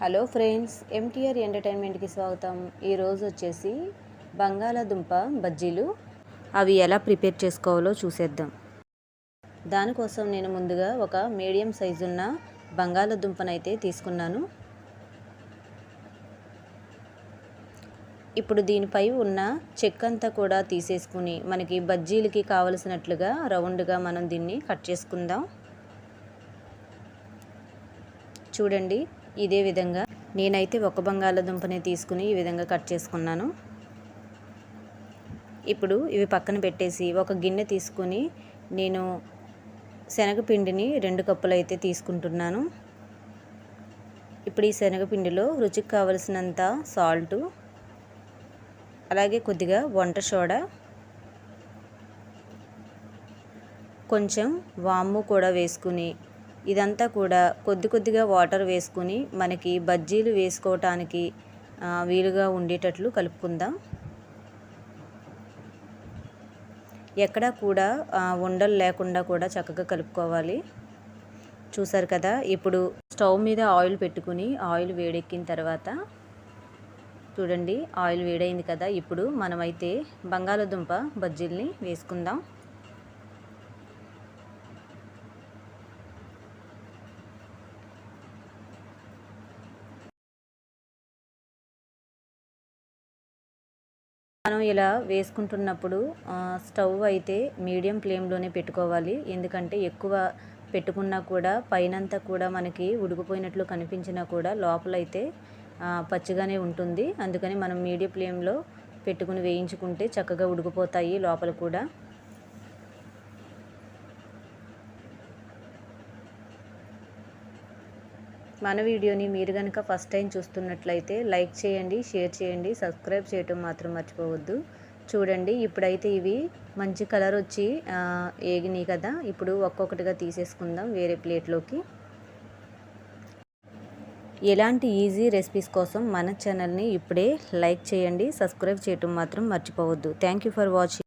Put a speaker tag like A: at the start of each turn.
A: Hello friends, MTR ఎంటర్టైన్మెంట్కి స్వాగతం. ఈరోజు వచ్చేసి బంగాళాదుంప బజ్జీలు అవి ఎలా ప్రిపేర్ చేసుకోవాలో చూసేద్దాం. దానికోసం నేను ముందుగా ఒక మీడియం సైజు ఉన్న బంగాళాదుంపనైతే తీసుకున్నాను. ఇప్పుడు దీనిపై ఉన్న చెక్కంతా కూడా తీసేసుకుని మనకి బజ్జీలకి కావలసినట్లుగా రౌండ్గా మనం దీన్ని కట్ చేసుకుందాం. చూడండి, ఇదే విధంగా నేనైతే ఒక బంగాళాదుంపని తీసుకుని ఈ విధంగా కట్ చేసుకున్నాను. ఇప్పుడు ఇవి పక్కన పెట్టేసి ఒక గిన్నె తీసుకుని నేను శనగపిండిని 2 కప్పులు అయితే తీసుకుంటున్నాను. ఇప్పుడు ఈ శనగపిండిలో రుచికి కావలసినంత సాల్టు, అలాగే కొద్దిగా వంట సోడా, కొంచెం వాము కూడా వేసుకుని ఇదంతా కూడా కొద్దిగా వాటర్ వేసుకుని మనకి బజ్జీలు వేసుకోవటానికి వీలుగా ఉండేటట్లు కలుపుకుందాం. ఎక్కడా కూడా ఉండలు లేకుండా కూడా చక్కగా కలుపుకోవాలి. చూసారు కదా, ఇప్పుడు స్టవ్ మీద ఆయిల్ పెట్టుకుని ఆయిల్ వేడెక్కిన తర్వాత చూడండి, ఆయిల్ వేడైంది కదా. ఇప్పుడు మనమైతే బంగాళాదుంప బజ్జీల్ని వేసుకుందాం. మనం ఇలా వేసుకుంటున్నప్పుడు స్టవ్ అయితే మీడియం ఫ్లేమ్లోనే పెట్టుకోవాలి. ఎందుకంటే ఎక్కువ పెట్టుకున్నా కూడా పైనంతా కూడా మనకి ఉడికిపోయినట్లు కనిపించినా కూడా లోపలైతే పచ్చిగానే ఉంటుంది. అందుకని మనం మీడియం ఫ్లేమ్లో పెట్టుకుని వేయించుకుంటే చక్కగా ఉడికిపోతాయి లోపల కూడా. మన వీడియోని మీరు కనుక ఫస్ట్ టైం చూస్తున్నట్లయితే లైక్ చేయండి, షేర్ చేయండి, సబ్స్క్రైబ్ చేయటం మాత్రం మర్చిపోవద్దు. చూడండి, ఇప్పుడైతే ఇవి మంచి కలర్ వచ్చి ఏగినాయి కదా. ఇప్పుడు ఒక్కొక్కటిగా తీసేసుకుందాం వేరే ప్లేట్లోకి. ఎలాంటి ఈజీ రెసిపీస్ కోసం మన ఛానల్ని ఇప్పుడే లైక్ చేయండి, సబ్స్క్రైబ్ చేయటం మాత్రం మర్చిపోవద్దు. Thank you for watching.